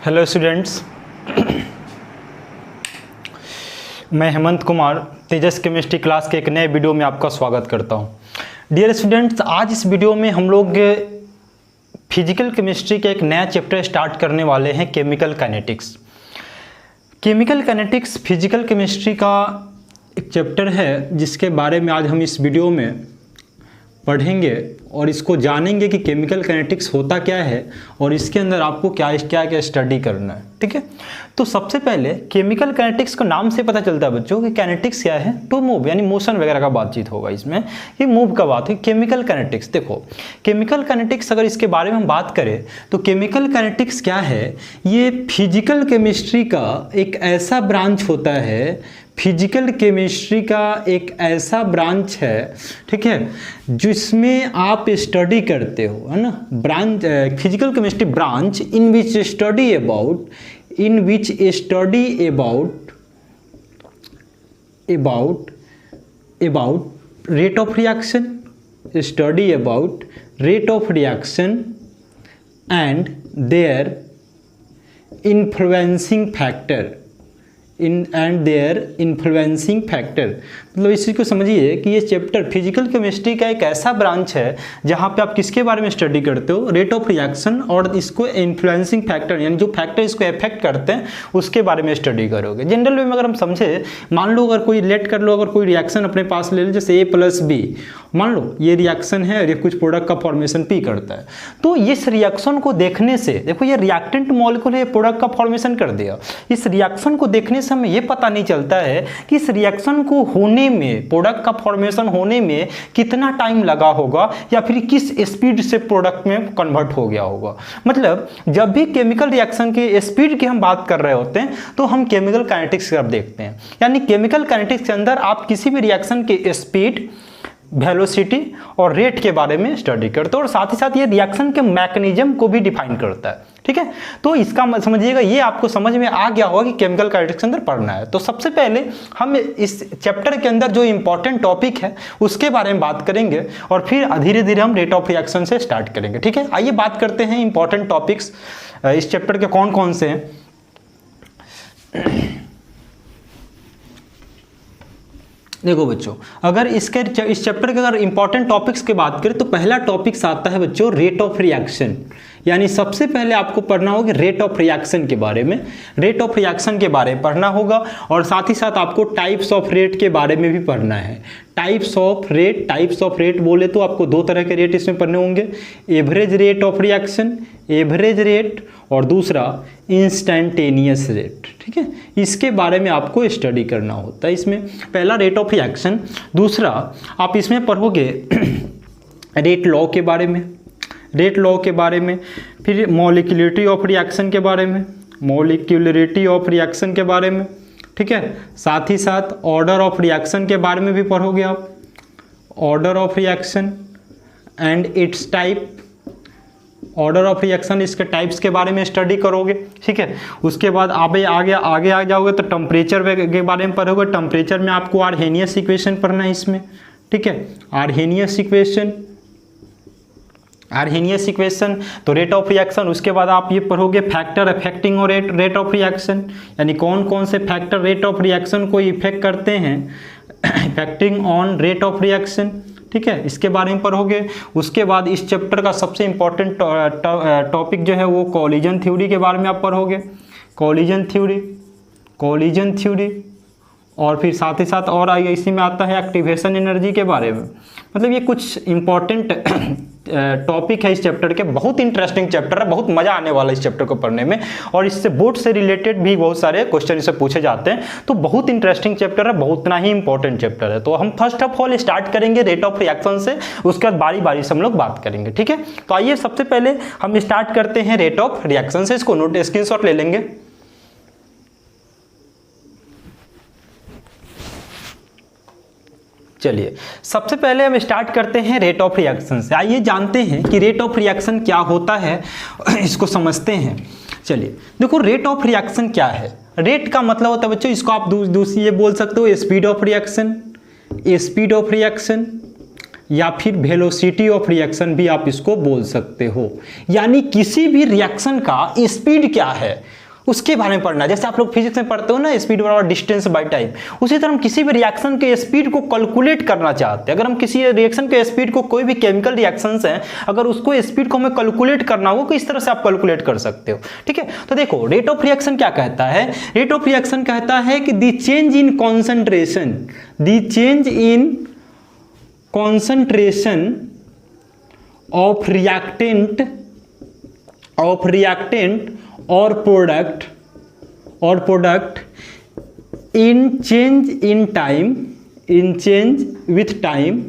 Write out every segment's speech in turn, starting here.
Hello students, मैं हेमंत कुमार तेजस chemistry class के एक नए वीडियो में आपका स्वागत करता हूं। डियर स्टूडेंट्स, आज इस वीडियो में हम लोग फिजिकल केमिस्ट्री का एक नया चैप्टर स्टार्ट करने वाले हैं, chemical kinetics. Chemical kinetics physical chemistry का एक चैप्टर है जिसके बारे में आज हम इस वीडियो में पढ़ेंगे और इसको जानेंगे कि केमिकल काइनेटिक्स होता क्या है और इसके अंदर आपको क्या क्या स्टडी करना है। ठीक है, तो सबसे पहले केमिकल काइनेटिक्स को नाम से पता चलता है बच्चों कि काइनेटिक्स क्या है, टू मूव यानी मोशन वगैरह का बातचीत होगा इसमें, ये मूव का बात है। केमिकल काइनेटिक्स, देखो केमिकल काइनेटिक्स अगर इसके बारे में हम बात करें तो केमिकल काइनेटिक्स क्या है, ये फिजिकल केमिस्ट्री का एक ऐसा ब्रांच होता है, फिजिकल केमिस्ट्री का एक ऐसा ब्रांच है, ठीक है, जिसमें आप स्टडी करते हो, है ना। Branch physical chemistry branch in which study about rate of reaction, study about rate of reaction and their influencing factor मतलब इस चीज़ को समझिए कि ये चैप्टर फिजिकल केमिस्ट्री का एक ऐसा ब्रांच है जहाँ पे आप किसके बारे में स्टडी करते हो, रेट ऑफ रिएक्शन और इसको इन्फ्लुएंसिंग फैक्टर यानी जो फैक्टर इसको इफेक्ट करते हैं उसके बारे में स्टडी करोगे। जनरल वे में अगर हम समझे, मान लो अगर कोई लेट कर लो, अगर कोई रिएक्शन अपने पास ले लो, जैसे A+B, मान लो ये रिएक्शन है और ये कुछ प्रोडक्ट का फॉर्मेशन P करता है, तो इस रिएक्शन को देखने से, देखो ये रिएक्टेंट मॉलिक्यूल है, प्रोडक्ट का फॉर्मेशन कर दिया, इस रिएक्शन को देखने से हमें ये पता नहीं चलता है कि इस रिएक्शन को होने में, प्रोडक्ट का फॉर्मेशन होने में कितना टाइम लगा होगा या फिर किस स्पीड से प्रोडक्ट में कन्वर्ट हो गया होगा। मतलब जब भी केमिकल रिएक्शन के स्पीड की हम बात कर रहे होते हैं तो हम केमिकल काइनेटिक्स की तरफ देखते हैं, यानी केमिकल काइनेटिक्स के अंदर आप किसी भी रिएक्शन के स्पीड, वेलोसिटी और रेट के बारे में स्टडी करते हो और साथ ही साथ ये रिएक्शन के मैकेनिज्म को भी डिफाइन करता है। ठीक है, तो इसका समझिएगा, ये आपको समझ में आ गया होगा कि केमिकल काइनेटिक्स के अंदर पढ़ना है। तो सबसे पहले हम इस चैप्टर के अंदर जो इंपॉर्टेंट टॉपिक है उसके बारे में बात करेंगे और फिर धीरे धीरे हम रेट ऑफ रिएक्शन से स्टार्ट करेंगे। ठीक है, आइए बात करते हैं इंपॉर्टेंट टॉपिक्स इस चैप्टर के कौन कौन से हैं। देखो बच्चों, अगर इस चैप्टर के अगर इंपॉर्टेंट टॉपिक्स की बात करें तो पहला टॉपिक्स आता है बच्चों रेट ऑफ रिएक्शन, यानी सबसे पहले आपको पढ़ना होगा रेट ऑफ रिएक्शन के बारे में, रेट ऑफ रिएक्शन के बारे में पढ़ना होगा और साथ ही साथ आपको टाइप्स ऑफ रेट के बारे में भी पढ़ना है। टाइप्स ऑफ रेट बोले तो आपको दो तरह के रेट इसमें पढ़ने होंगे, average rate of reaction, average rate, और दूसरा इंस्टेंटेनियस रेट। ठीक है, इसके बारे में आपको स्टडी करना होता है। इसमें पहला रेट ऑफ रिएक्शन, दूसरा आप इसमें पढ़ोगे रेट लॉ के बारे में, फिर मॉलिक्यूलरिटी ऑफ रिएक्शन के बारे में, ठीक है, साथ ही साथ ऑर्डर ऑफ रिएक्शन के बारे में भी पढ़ोगे आप, order of reaction and it's type, order of reaction, इसके टाइप्स के बारे में स्टडी करोगे। ठीक है, उसके बाद आगे आ जाओगे तो टेम्परेचर के बारे में पढ़ोगे। टेम्परेचर में आपको आर्हेनियस इक्वेशन पढ़ना है इसमें। ठीक है, आर्हेनियस इक्वेशन तो रेट ऑफ रिएक्शन। उसके बाद आप ये पढ़ोगे फैक्टर अफेक्टिंग और रेट ऑफ रिएक्शन, यानी कौन कौन से फैक्टर रेट ऑफ रिएक्शन को इफेक्ट करते हैं, affecting on rate of reaction. ठीक है, इसके बारे में पढ़ोगे। उसके बाद इस चैप्टर का सबसे इंपॉर्टेंट टॉपिक जो है वो कोलिजन थ्योरी के बारे में आप पढ़ोगे, कोलिजन थ्योरी, और फिर साथ ही साथ और इसी में आता है एक्टिवेशन एनर्जी के बारे में। मतलब ये कुछ इंपॉर्टेंट टॉपिक है इस चैप्टर के, बहुत इंटरेस्टिंग चैप्टर है, बहुत मजा आने वाला है इस चैप्टर को पढ़ने में और इससे बोर्ड से रिलेटेड भी बहुत सारे क्वेश्चन इससे पूछे जाते हैं। तो बहुत इंटरेस्टिंग चैप्टर है, बहुत ना ही इंपॉर्टेंट चैप्टर है। तो हम फर्स्ट ऑफ ऑल स्टार्ट करेंगे रेट ऑफ रिएक्शन से, उसके बाद बारी बारी से हम लोग बात करेंगे। ठीक है, तो आइए सबसे पहले हम स्टार्ट करते हैं रेट ऑफ रिएक्शन से। इसको नोट स्क्रीनशॉट ले लेंगे। चलिए सबसे पहले हम स्टार्ट करते हैं रेट ऑफ रिएक्शन से। आइए जानते हैं कि रेट ऑफ रिएक्शन क्या होता है, इसको समझते हैं। चलिए देखो, रेट ऑफ रिएक्शन क्या है। रेट का मतलब होता है बच्चों, इसको आप दूसरी ये बोल सकते हो स्पीड ऑफ रिएक्शन, या फिर वेलोसिटी ऑफ रिएक्शन भी आप इसको बोल सकते हो। यानी किसी भी रिएक्शन का स्पीड क्या है उसके बारे में पढ़ना। जैसे आप लोग फिजिक्स में पढ़ते हो ना, स्पीड बराबर डिस्टेंस बाय टाइम, उसी तरह हम किसी भी रिएक्शन के स्पीड को कैलकुलेट करना चाहते हैं। अगर हम किसी रिएक्शन के स्पीड को, कोई भी केमिकल रिएक्शंस हैं, अगर उसको स्पीड को हमें कैलकुलेट करना हो, किस तरह से आप कैलकुलेट कर सकते हो। ठीक है, तो देखो रेट ऑफ रिएक्शन क्या कहता है। रेट ऑफ रिएक्शन कहता है कि the change in concentration, the change in concentration of reactant और product in change in time, in change with time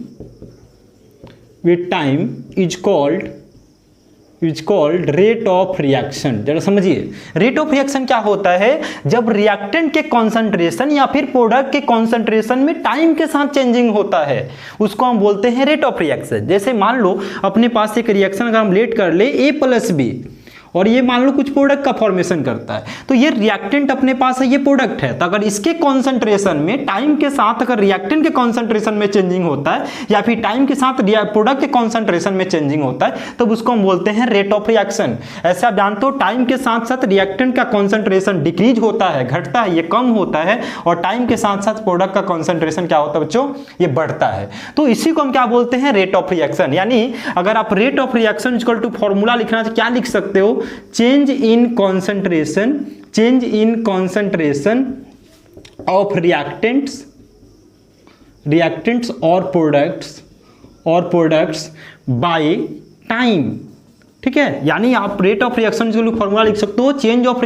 is called rate of reaction. जरा समझिए, रेट ऑफ रिएक्शन क्या होता है, जब रिएक्टेंट के कॉन्सेंट्रेशन या फिर प्रोडक्ट के कॉन्सेंट्रेशन में टाइम के साथ चेंजिंग होता है, उसको हम बोलते हैं रेट ऑफ रिएक्शन। जैसे मान लो अपने पास एक रिएक्शन अगर हम लेट कर ले A+B, और ये मान लो कुछ प्रोडक्ट का फॉर्मेशन करता है, तो ये रिएक्टेंट अपने पास है, ये प्रोडक्ट है। तो अगर इसके कॉन्सेंट्रेशन में टाइम के साथ अगर रिएक्टेंट के कॉन्सेंट्रेशन में चेंजिंग होता है, या फिर टाइम के साथ प्रोडक्ट के कॉन्सेंट्रेशन में चेंजिंग होता है, तब उसको हम बोलते हैं रेट ऑफ रिएक्शन। ऐसे आप जानते हो टाइम के साथ साथ रिएक्टेंट का कॉन्सेंट्रेशन डिक्रीज होता है, घटता है, ये कम होता है, और टाइम के साथ साथ प्रोडक्ट का कॉन्सेंट्रेशन क्या होता है बच्चों, ये बढ़ता है। तो इसी को हम क्या बोलते हैं, रेट ऑफ रिएक्शन। यानी अगर आप rate of reaction equal to formula लिखना है तो क्या लिख सकते हो, change in concentration of reactants और प्रोडक्ट्स बाय टाइम। ठीक है, यानी आप रेट ऑफ रिएक्शन के लिए फॉर्मूला लिख सकते हो, change of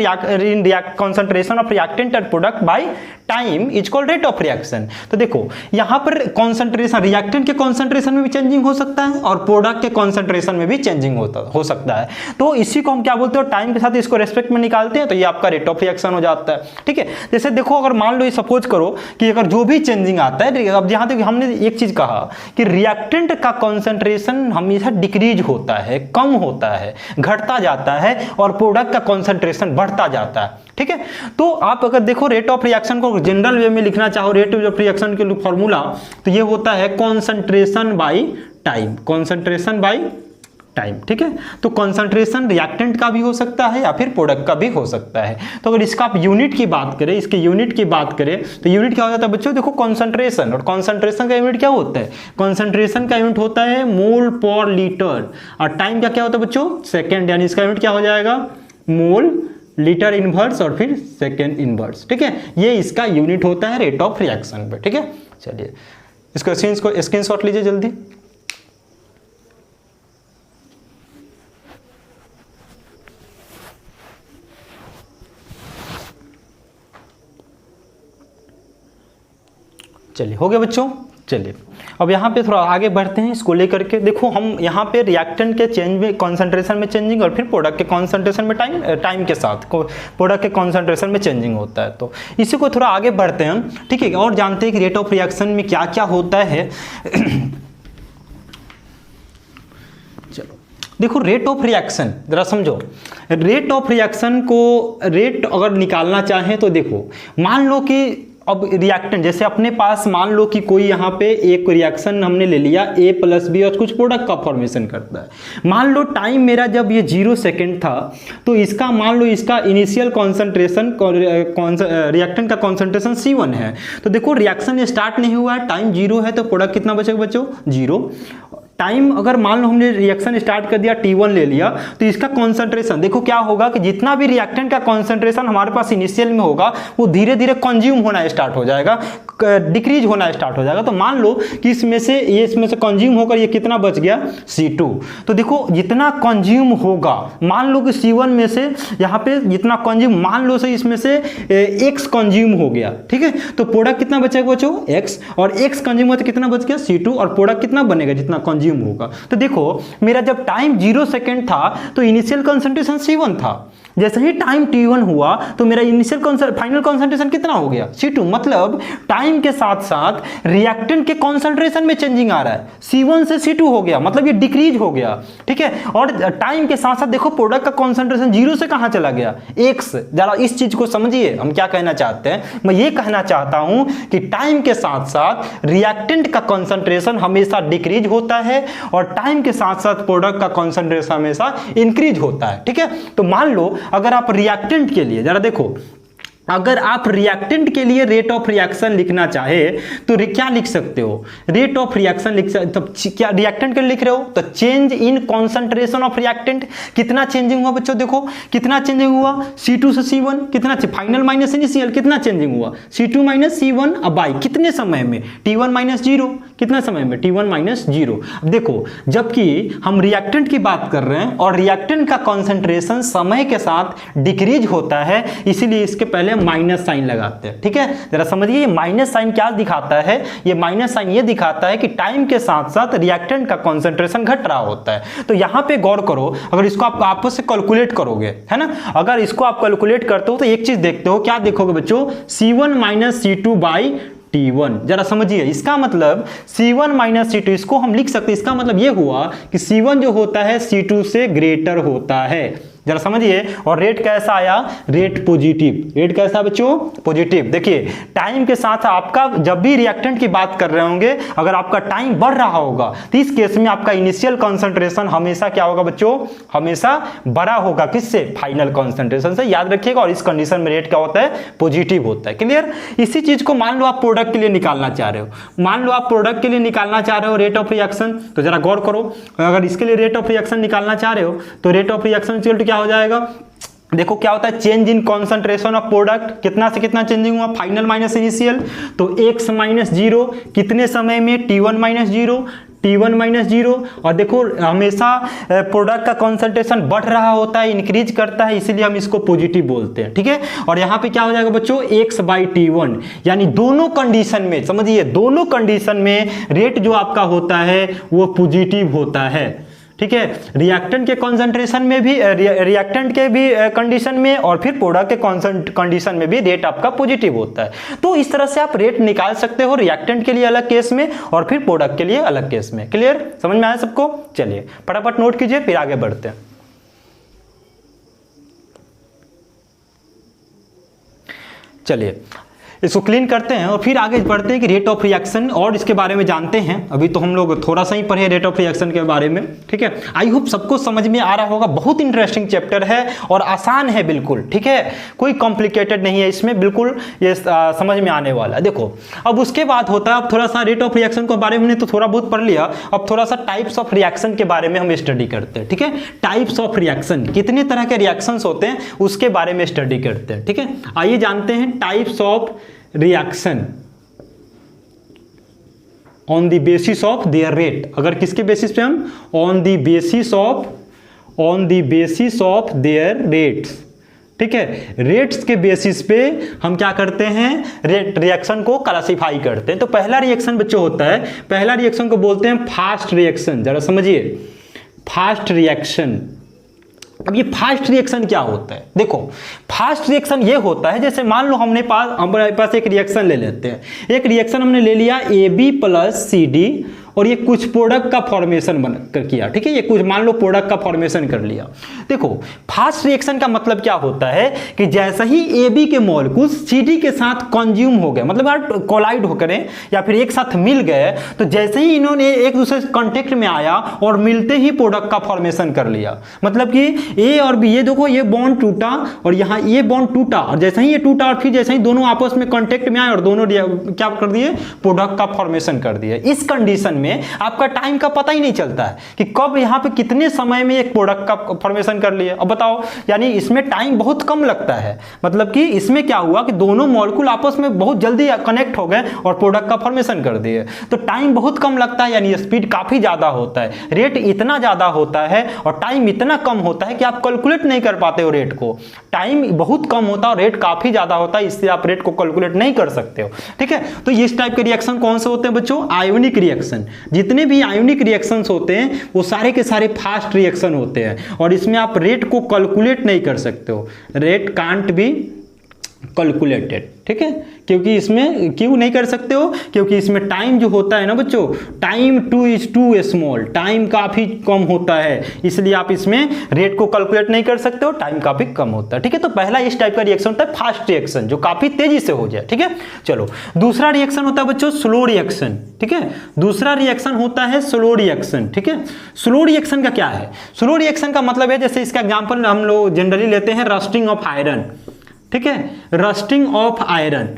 concentration of reactant and product by time is called rate of reaction. तो देखो यहां पर कॉन्सेंट्रेशन, रिएक्टेंट के कॉन्सेंट्रेशन में भी चेंजिंग हो सकता है और प्रोडक्ट के कॉन्सेंट्रेशन में भी चेंजिंग हो सकता है। तो इसी को हम क्या बोलते हो, टाइम के साथ इसको रेस्पेक्ट में निकालते हैं, तो ये आपका रेट ऑफ रिएक्शन हो जाता है। ठीक है, जैसे देखो अगर मान लो ये सपोज करो कि अगर जो भी चेंजिंग आता है, अब जहां तक हमने एक चीज कहा कि रिएक्टेंट का कॉन्सेंट्रेशन हमेशा डिक्रीज होता है, कम होता है, घटता जाता है, और प्रोडक्ट का कॉन्सेंट्रेशन बढ़ता जाता है। ठीक है, तो आप अगर देखो रेट ऑफ रिएक्शन को जनरल वे में लिखना चाहो, रेट ऑफ रिएक्शन के लिए फॉर्मूला तो ये होता है concentration by time, concentration bye time. ठीक है, तो कॉन्सेंट्रेशन रिएक्टेंट का भी हो सकता है या फिर प्रोडक्ट का भी हो सकता है। तो अगर इसका आप यूनिट की बात करें, इसके यूनिट की बात करें, तो यूनिट क्या हो जाता है बच्चों, देखो कॉन्सेंट्रेशन, और कॉन्सेंट्रेशन का यूनिट क्या होता है, कॉन्सेंट्रेशन का यूनिट होता है मोल पर लीटर, और टाइम का क्या होता है बच्चों, सेकेंड। यानी इसका यूनिट क्या हो जाएगा, मोल, लीटर इनवर्स और फिर सेकेंड इनवर्स। ठीक है, ये इसका यूनिट होता है रेट ऑफ रिएक्शन पे। ठीक है, चलिए इसको स्क्रीनशॉट लीजिए जल्दी। चलिए हो गया बच्चों। चलिए अब यहाँ पे थोड़ा आगे बढ़ते हैं इसको लेकर के। देखो हम यहाँ पे रिएक्टेंट के चेंज में, कॉन्सेंट्रेशन में चेंजिंग, और फिर प्रोडक्ट के कॉन्सेंट्रेशन में टाइम के साथ प्रोडक्ट के कॉन्सेंट्रेशन में चेंजिंग होता है। तो इसी को थोड़ा आगे बढ़ते हैं हम। ठीक है, और जानते हैं कि रेट ऑफ रिएक्शन में क्या क्या होता है। चलो देखो रेट ऑफ रिएक्शन जरा समझो। रेट ऑफ रिएक्शन को रेट अगर निकालना चाहें तो देखो, मान लो कि अब रिएक्टेंट, जैसे अपने पास मान लो कि कोई यहाँ पे एक रिएक्शन हमने ले लिया A+B और कुछ प्रोडक्ट का फॉर्मेशन करता है। मान लो टाइम मेरा जब ये 0 सेकेंड था, तो इसका मान लो इसका इनिशियल कॉन्सेंट्रेशन, रिएक्टेंट का कॉन्सेंट्रेशन C1 है। तो देखो रिएक्शन स्टार्ट नहीं हुआ है, टाइम 0 है, तो प्रोडक्ट कितना बचेगा बच्चों, 0। टाइम अगर मान लो हमने रिएक्शन स्टार्ट कर दिया, T1 ले लिया, तो इसका कॉन्सेंट्रेशन देखो क्या होगा कि जितना भी रिएक्टेंट का कॉन्सेंट्रेशन हमारे पास इनिशियल में होगा, वो धीरे धीरे कंज्यूम होना स्टार्ट हो जाएगा, डिक्रीज होना स्टार्ट हो जाएगा। तो मान लो कि इसमें से कंज्यूम होकर ये कितना बच गया, C2। तो देखो जितना कंज्यूम होगा, मान लो कि C1 में से यहाँ पे जितना कंज्यूम, मान लो से इसमें से X कंज्यूम हो गया। ठीक है, तो प्रोडक्ट कितना बचेगा बच्चों, X, और X कंज्यूम हो तो कितना बच गया, C2, और प्रोडक्ट कितना बनेगा, जितना कंज्यूम कंज्यूम होगा। तो देखो मेरा जब टाइम 0 सेकेंड था तो इनिशियल कंसंट्रेशन C1 था, जैसे ही टाइम T1 हुआ तो मेरा इनिशियल फाइनल कंसंट्रेशन कितना हो गया C2। मतलब टाइम के साथ साथ रिएक्टेंट के कंसंट्रेशन में चेंजिंग आ रहा है, C1 से C2 हो गया, मतलब ये डिक्रीज हो गया, ठीक है। और टाइम के साथ साथ देखो प्रोडक्ट का कंसंट्रेशन 0 से कहां चला गया 1 से। जरा इस चीज को समझिए हम क्या कहना चाहते हैं। मैं ये कहना चाहता हूं कि टाइम के साथ साथ रिएक्टेंट का कंसंट्रेशन हमेशा डिक्रीज होता है और टाइम के साथ साथ प्रोडक्ट का कंसंट्रेशन हमेशा इंक्रीज होता है, ठीक है। तो मान लो अगर आप रिएक्टेंट के लिए जरा देखो, अगर आप रिएक्टेंट के लिए रेट ऑफ रिएक्शन लिखना चाहे तो क्या लिख सकते हो, रेट ऑफ रिएक्शन लिख सकते। तो क्या रिएक्टेंट के लिए लिख रहे हो तो change in concentration of reactant, कितना चेंजिंग हुआ बच्चों, देखो कितना चेंजिंग हुआ C2 से C1, कितना फाइनल माइनस इनिशियल, कितना चेंजिंग हुआ C2 माइनस C1 बाई कितने समय में T1 माइनस 0, कितना समय में T1 माइनस 0। अब देखो जबकि हम रिएक्टेंट की बात कर रहे हैं और रिएक्टेंट का कॉन्सेंट्रेशन समय के साथ डिक्रीज होता है, इसीलिए इसके पहले माइनस साइन लगाते हैं, ठीक है। जरा समझिए ये माइनस साइन क्या दिखाता है, ये माइनस साइन ये दिखाता है कि टाइम के साथ साथ रिएक्टेंट का कंसंट्रेशन घट रहा होता है। तो यहां पे गौर करो, अगर इसको आप आपस से कैलकुलेट करोगे, है ना, अगर इसको आप कैलकुलेट करते हो तो एक चीज देखते हो, क्या देखोगे बच्चों, C1 minus C2 by T1। जरा समझिए इसका मतलब C1 माइनस C2 इसको हम लिख सकते हैं, इसका मतलब ये हुआ कि C1 जो होता है C2 से ग्रेटर होता है। जरा समझिए, और रेट कैसा आया, रेट पॉजिटिव, रेट कैसा बच्चों, पॉजिटिव। देखिए टाइम के साथ आपका जब भी रिएक्टेंट की बात कर रहे होंगे, अगर आपका टाइम बढ़ रहा होगा तो इस केस में आपका इनिशियल कंसंट्रेशन हमेशा क्या होगा बच्चों, हमेशा बड़ा होगा, किससे, फाइनल कंसंट्रेशन से, याद रखिएगा। और इस कंडीशन में रेट क्या होता है, पॉजिटिव होता है। क्लियर। इसी चीज को मान लो आप प्रोडक्ट के लिए निकालना चाह रहे हो, मान लो आप प्रोडक्ट के लिए निकालना चाह रहे हो रेट ऑफ रिएक्शन, तो जरा गौर करो, अगर इसके लिए रेट ऑफ रिएक्शन निकालना चाह रहे हो तो रेट ऑफ रिएक्शन क्या हो जाएगा, देखो क्या होता है, change in concentration of product, कितना से कितना चेंजिंग हुआ, फाइनल माइनस इनिशियल, तो x माइनस 0 कितने समय में, T1 माइनस 0, T1 माइनस 0। और देखो हमेशा प्रोडक्ट का कॉन्सेंट्रेशन बढ़ रहा होता है, इंक्रीज करता है, इसीलिए हम इसको पॉजिटिव बोलते हैं, ठीक है। और यहाँ पे क्या हो जाएगा बच्चों, x बाई T1, यानी दोनों कंडीशन में, समझिए दोनों कंडीशन में रेट जो आपका होता है वो पॉजिटिव होता है, ठीक है। रिएक्टेंट के कॉन्सेंट्रेशन में भी, रिएक्टेंट के भी कंडीशन में, और फिर प्रोडक्ट के कंडीशन में भी रेट आपका पॉजिटिव होता है। तो इस तरह से आप रेट निकाल सकते हो, रिएक्टेंट के लिए अलग केस में और फिर प्रोडक्ट के लिए अलग केस में। क्लियर, समझ में आया सबको। चलिए फटाफट नोट कीजिए, फिर आगे बढ़ते हैं। चलिए इसको क्लीन करते हैं और फिर आगे बढ़ते हैं कि रेट ऑफ रिएक्शन और इसके बारे में जानते हैं। अभी तो हम लोग थोड़ा सा ही पढ़े रेट ऑफ रिएक्शन के बारे में, ठीक है। आई होप सबको समझ में आ रहा होगा, बहुत इंटरेस्टिंग चैप्टर है और आसान है बिल्कुल, ठीक है, कोई कॉम्प्लिकेटेड नहीं है इसमें, बिल्कुल ये समझ में आने वाला है। देखो अब उसके बाद होता है, अब थोड़ा सा रेट ऑफ रिएक्शन के बारे में तो थोड़ा बहुत पढ़ लिया, अब थोड़ा सा टाइप्स ऑफ रिएक्शन के बारे में हम स्टडी करते हैं, ठीक है। टाइप्स ऑफ रिएक्शन, कितने तरह के रिएक्शंस होते हैं उसके बारे में स्टडी करते हैं, ठीक है। आइए जानते हैं types of reaction on the basis of their rate. अगर किसके बेसिस पे हम, on the basis of their rates, ठीक है। रेट्स के बेसिस पे हम क्या करते हैं, रेट रिएक्शन को क्लासिफाई करते हैं। तो पहला रिएक्शन बच्चों होता है, पहला रिएक्शन को बोलते हैं फास्ट रिएक्शन। जरा समझिए फास्ट रिएक्शन। अब ये फास्ट रिएक्शन क्या होता है, देखो फास्ट रिएक्शन ये होता है, जैसे मान लो हमारे पास एक रिएक्शन ले लेते हैं, एक रिएक्शन हमने ले लिया AB प्लस CD और ये कुछ प्रोडक्ट का फॉर्मेशन बनकर किया, ठीक है, ये कुछ मान लो प्रोडक्ट का फॉर्मेशन कर लिया। देखो फास्ट रिएक्शन का मतलब क्या होता है कि जैसे ही AB के मॉलिक्यूल्स CD के साथ कंज्यूम हो गए, मतलब यार कोलाइड होकर या फिर एक साथ मिल गए, तो जैसे ही इन्होंने एक दूसरे से कांटेक्ट में आया और मिलते ही प्रोडक्ट का फॉर्मेशन कर लिया, मतलब कि A और B, ये देखो ये बॉन्ड टूटा और यहाँ ये बॉन्ड टूटा, और जैसे ही ये टूटा और फिर जैसे ही दोनों आपस में कांटेक्ट में आए और दोनों क्या कर दिए, प्रोडक्ट का फॉर्मेशन कर दिए। इस कंडीशन में आपका टाइम का पता ही नहीं चलता है कि कब यहाँ पे कितने समय में एक प्रोडक्ट का फॉर्मेशन कर लिया। अब बताओ, यानी इसमें टाइम बहुत कम लगता है, मतलब कि इसमें क्या हुआ कि दोनों मॉलिक्यूल आपस में बहुत जल्दी कनेक्ट हो गए और प्रोडक्ट का फॉर्मेशन कर दिए, तो टाइम बहुत कम लगता है, यानी स्पीड काफी ज्यादा होता है, रेट इतना ज्यादा होता है और टाइम इतना कम होता है कि आप कैलकुलेट नहीं कर पाते हो रेट को। टाइम बहुत कम होता है और रेट काफी ज्यादा होता है, इससे आप रेट को कैलकुलेट नहीं कर सकते हो, ठीक है। तो इस टाइप के रिएक्शन कौन से होते हैं बच्चों, आयोनिक रिएक्शन। जितने भी आयोनिक रिएक्शंस होते हैं वो सारे के सारे फास्ट रिएक्शन होते हैं और इसमें आप रेट को कैलकुलेट नहीं कर सकते हो, रेट कांट बी कैलकुलेटेड, ठीक है। क्योंकि इसमें क्यों नहीं कर सकते हो, क्योंकि इसमें टाइम जो होता है ना बच्चों, टाइम टू स्मॉल, टाइम काफी कम होता है, इसलिए आप इसमें रेट को कैलकुलेट नहीं कर सकते हो, टाइम काफी कम होता है, ठीक है। तो पहला इस टाइप का रिएक्शन होता है फास्ट रिएक्शन, जो काफी तेजी से हो जाए, ठीक है। चलो दूसरा रिएक्शन होता है बच्चों स्लो रिएक्शन, ठीक है। दूसरा रिएक्शन होता है स्लो रिएक्शन, ठीक है। स्लो रिएक्शन का क्या है, स्लो रिएक्शन का मतलब है, जैसे इसका एग्जांपल हम लोग जनरली लेते हैं रस्टिंग ऑफ आयरन, ठीक है। Rusting of iron,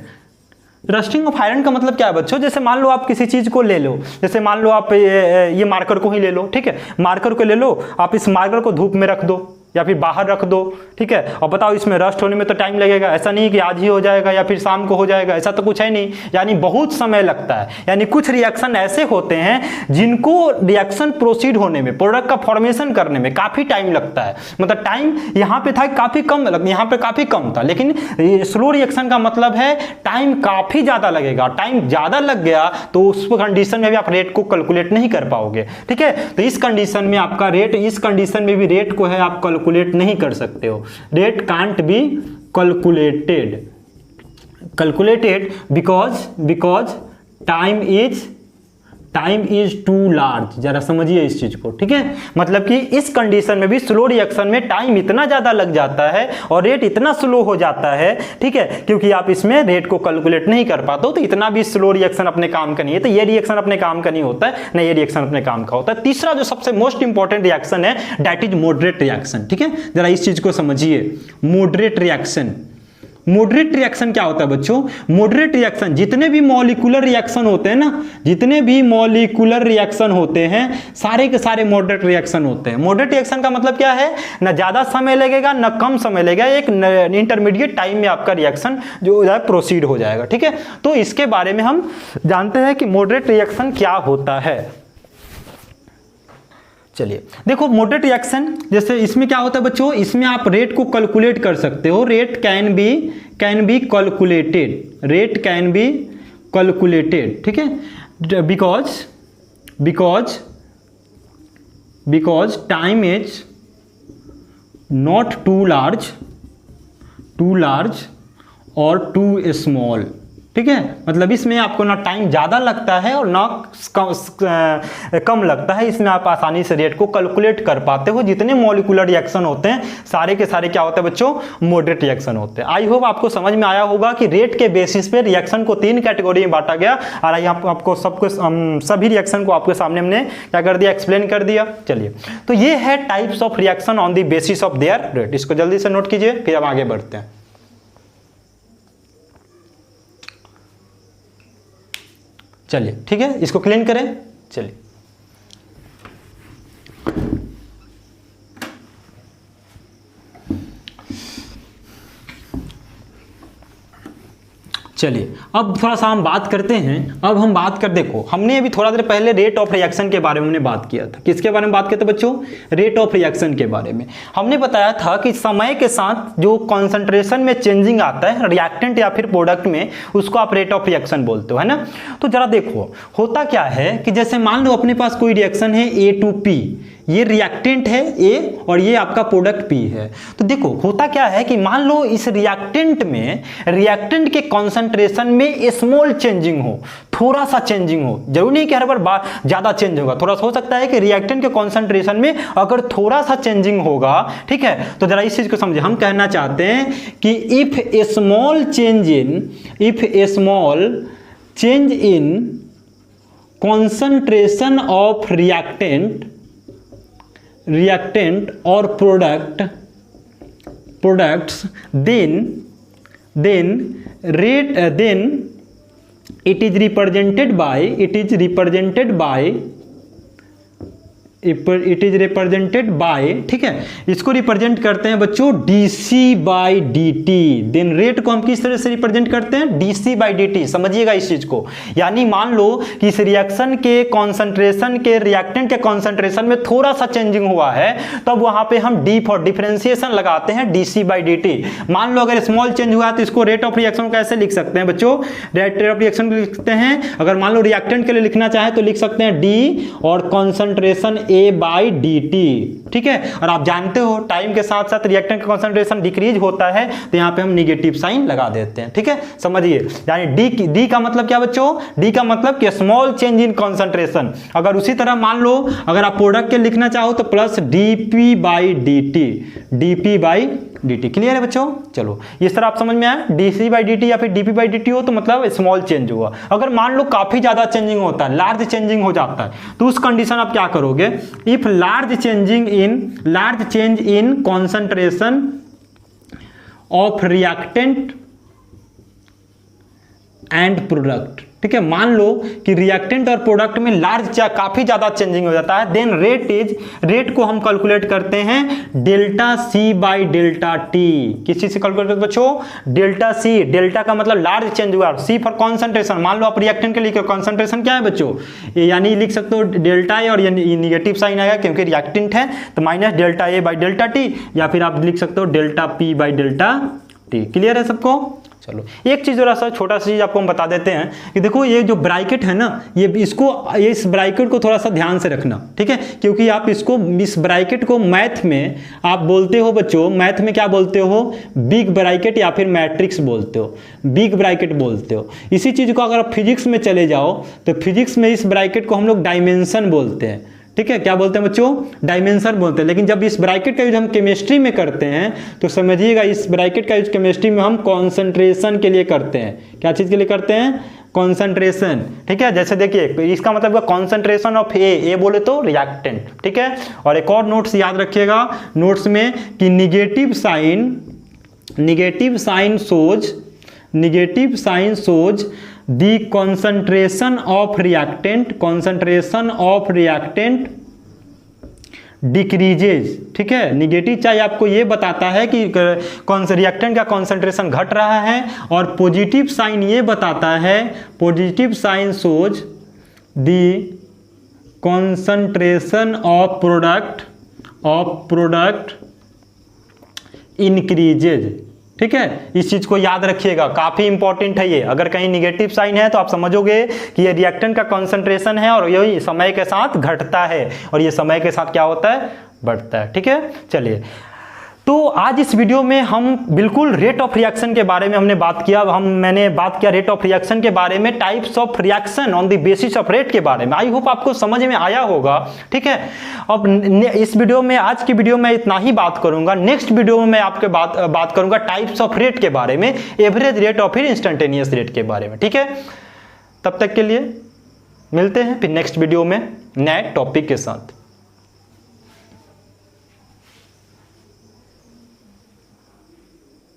rusting of iron का मतलब क्या है बच्चों, जैसे मान लो आप किसी चीज को ले लो, जैसे मान लो आप ये मार्कर को ही ले लो, ठीक है। मार्कर को ले लो, आप इस मार्कर को धूप में रख दो या फिर बाहर रख दो, ठीक है, और बताओ इसमें रस्ट होने में तो टाइम लगेगा, ऐसा नहीं कि आज ही हो जाएगा या फिर शाम को हो जाएगा, ऐसा तो कुछ है नहीं, यानी बहुत समय लगता है। यानी कुछ रिएक्शन ऐसे होते हैं जिनको रिएक्शन प्रोसीड होने में, प्रोडक्ट का फॉर्मेशन करने में काफी टाइम लगता है, मतलब टाइम यहाँ पे था काफी कम, यहाँ पे काफी कम था, लेकिन स्लो रिएक्शन का मतलब है टाइम काफी ज्यादा लगेगा, टाइम ज्यादा लग गया तो उस कंडीशन में भी आप रेट को कैलकुलेट नहीं कर पाओगे, ठीक है। तो इस कंडीशन में आपका रेट, इस कंडीशन में भी रेट को है आप कैलकुलेट नहीं कर सकते हो, rate can't be calculated because time is too large. जरा समझिए इस चीज को, ठीक है। मतलब कि इस कंडीशन में भी स्लो रिएक्शन में टाइम इतना ज्यादा लग जाता है और रेट इतना स्लो हो जाता है, ठीक है, क्योंकि आप इसमें रेट को कैलकुलेट नहीं कर पाते हो, तो इतना भी स्लो रिएक्शन अपने काम का नहीं है। तो ये रिएक्शन अपने काम का नहीं होता है ना, ये रिएक्शन अपने काम का होता है। तीसरा जो सबसे मोस्ट इंपॉर्टेंट रिएक्शन है दैट इज मॉडरेट रिएक्शन, ठीक है। जरा इस चीज को समझिए, मॉडरेट रिएक्शन। मॉडरेट रिएक्शन क्या होता है बच्चों, मॉडरेट रिएक्शन जितने भी मॉलिक्यूलर रिएक्शन होते हैं ना, जितने भी मॉलिक्यूलर रिएक्शन होते हैं सारे के सारे मॉडरेट रिएक्शन होते हैं। मॉडरेट रिएक्शन का मतलब क्या है, ना ज्यादा समय लगेगा ना कम समय लगेगा, एक इंटरमीडिएट टाइम में आपका रिएक्शन जो है प्रोसीड हो जाएगा, ठीक है। तो इसके बारे में हम जानते हैं कि मॉडरेट रिएक्शन क्या होता है। चलिए देखो मॉडरेट रिएक्शन, जैसे इसमें क्या होता है बच्चों, इसमें आप रेट को कैलकुलेट कर सकते हो, rate can be calculated, rate can be calculated, ठीक है, because time is not too large और टू स्मॉल, ठीक है। मतलब इसमें आपको ना टाइम ज्यादा लगता है और ना कम लगता है, इसमें आप आसानी से रेट को कैलकुलेट कर पाते हो। जितने मॉलिक्यूलर रिएक्शन होते हैं सारे के सारे क्या होते हैं बच्चों, मॉडरेट रिएक्शन होते हैं। आई होप आपको समझ में आया होगा कि रेट के बेसिस पे रिएक्शन को 3 कैटेगरी में बांटा गया और आपको सभी रिएक्शन को आपके सामने हमने क्या कर दिया, एक्सप्लेन कर दिया। चलिए तो ये है types of reaction on the basis of their rate, इसको जल्दी से नोट कीजिए फिर हम आगे बढ़ते हैं। चलिए ठीक है, इसको क्लीन करें। चलिए चलिए अब थोड़ा सा हम बात करते हैं। अब हम बात कर, देखो हमने अभी थोड़ा देर पहले रेट ऑफ रिएक्शन के बारे में हमने बात किया था। किसके बारे में बात किया था बच्चों, रेट ऑफ रिएक्शन के बारे में। हमने बताया था कि समय के साथ जो कॉन्सेंट्रेशन में चेंजिंग आता है रिएक्टेंट या फिर प्रोडक्ट में, उसको आप रेट ऑफ रिएक्शन बोलते हो, है ना। तो जरा देखो होता क्या है कि जैसे मान लो अपने पास कोई रिएक्शन है A2P, ये रिएक्टेंट है A और ये आपका प्रोडक्ट P है। तो देखो होता क्या है कि मान लो इस रिएक्टेंट में, रिएक्टेंट के कॉन्सेंट्रेशन में स्मॉल चेंजिंग हो, थोड़ा सा चेंजिंग हो, जरूरी नहीं कि हर बार ज्यादा चेंज होगा, थोड़ा सा हो सकता है कि रिएक्टेंट के कॉन्सेंट्रेशन में अगर थोड़ा सा चेंजिंग होगा, ठीक है। तो जरा इस चीज को समझे, हम कहना चाहते हैं कि if a small change in concentration of reactant or products then it is represented by it is represented by, ठीक है, इसको रिप्रेजेंट करते हैं बच्चों d c by d t. Then rate को हम किस तरह से रिप्रेजेंट करते हैं, डीसी बाई डी टी। समझिएगा इस चीज को, यानी मान लो कि इस रिएक्शन के कॉन्सेंट्रेशन के रिएक्टेंट के कॉन्सेंट्रेशन में थोड़ा सा चेंजिंग हुआ है, तब वहां पे हम डी फॉर डिफरेंशिएशन लगाते हैं डीसी बाई डी टी। मान लो अगर स्मॉल चेंज हुआ तो इसको रेट ऑफ रिएक्शन कैसे लिख सकते हैं बच्चों, रेट ऑफ रिएक्शन लिखते हैं, अगर मान लो रिएक्टेंट के लिए लिखना चाहे तो लिख सकते हैं डी और concentration A by d T, ठीक है। और आप जानते हो टाइम के साथ साथ रिएक्टेंट का कॉन्सेंट्रेशन डिक्रीज होता है, तो यहां पे हम निगेटिव साइन लगा देते हैं, ठीक है, समझिए। यानी डी का मतलब क्या बच्चों, डी का मतलब कि स्मॉल चेंज इन कॉन्सेंट्रेशन। अगर उसी तरह मान लो अगर आप प्रोडक्ट के लिखना चाहो तो plus DP by d T, DP by d T. Clear है बच्चों, चलो इस तरह आप समझ में आया। डीसी बाई डी टी या फिर डीपी बाई डी टी हो तो मतलब स्मॉल चेंज हुआ। अगर मान लो काफी ज्यादा चेंजिंग होता है, लार्ज चेंजिंग हो जाता है, तो उस कंडीशन आप क्या करोगे, if large change in concentration of reactant and product, ठीक है, मान लो कि रिएक्टेंट और प्रोडक्ट में लार्ज काफी ज्यादा चेंजिंग हो जाता है, देन रेट को हम कैलकुलेट करते हैं delta c by delta t. किस चीज से कैलकुलेट करते बच्चों, डेल्टा सी, डेल्टा का मतलब लार्ज चेंज हुआ, सी फॉर कॉन्सेंट्रेशन। मान लो आप रिएक्टेंट के लिए कॉन्सेंट्रेशन क्या है बच्चों, यानी लिख सकते हो डेल्टा ए, और ये निगेटिव साइन आएगा क्योंकि रिएक्टेंट है, तो minus delta A by delta T, या फिर आप लिख सकते हो delta P by delta T. Clear है सबको, चलो एक चीज जरा सा छोटा सा चीज आपको हम बता देते हैं कि देखो ये जो ब्रैकेट है ना, इस ब्रैकेट को थोड़ा सा ध्यान से रखना, ठीक है, क्योंकि आप इस ब्रैकेट को मैथ में आप बोलते हो बच्चों, मैथ में क्या बोलते हो, बिग ब्रैकेट या फिर मैट्रिक्स बोलते हो, बिग ब्रैकेट बोलते हो। इसी चीज को अगर आप फिजिक्स में चले जाओ तो फिजिक्स में इस ब्रैकेट को हम लोग डायमेंशन बोलते हैं, ठीक है, क्या बोलते हैं बच्चों, डायमेंशन बोलते हैं। लेकिन जब इस ब्रैकेट का यूज हम केमिस्ट्री में करते हैं तो समझिएगा इस ब्रैकेट का यूज केमिस्ट्री में हम कॉन्सेंट्रेशन के लिए करते हैं। क्या चीज के लिए करते हैं, कॉन्सेंट्रेशन, ठीक है। जैसे देखिए इसका मतलब कॉन्सेंट्रेशन ऑफ ए बोले तो रिएक्टेंट, ठीक है। और एक और नोट्स याद रखिएगा नोट्स में कि negative sign shows the concentration of reactant decreases, ठीक है। निगेटिव चाहे आपको ये बताता है कि कौन से रिएक्टेंट का कॉन्सेंट्रेशन घट रहा है, और पॉजिटिव साइन ये बताता है, positive sign shows the concentration of product increases, ठीक है। इस चीज को याद रखिएगा, काफी इंपॉर्टेंट है ये। अगर कहीं निगेटिव साइन है तो आप समझोगे कि ये रिएक्टेंट का कॉन्सेंट्रेशन है और यही समय के साथ घटता है, और ये समय के साथ क्या होता है, बढ़ता है, ठीक है। चलिए, तो आज इस वीडियो में हम बिल्कुल रेट ऑफ रिएक्शन के बारे में हमने बात किया। मैंने बात किया रेट ऑफ रिएक्शन के बारे में, types of reaction on the basis of rate के बारे में। आई होप आपको समझ में आया होगा, ठीक है। अब इस वीडियो में, आज की वीडियो में इतना ही बात करूंगा। नेक्स्ट वीडियो में मैं आपके बात करूंगा टाइप्स ऑफ रेट के बारे में, एवरेज रेट और फिर इंस्टेंटेनियस रेट के बारे में, ठीक है। तब तक के लिए मिलते हैं फिर नेक्स्ट वीडियो में नए टॉपिक के साथ।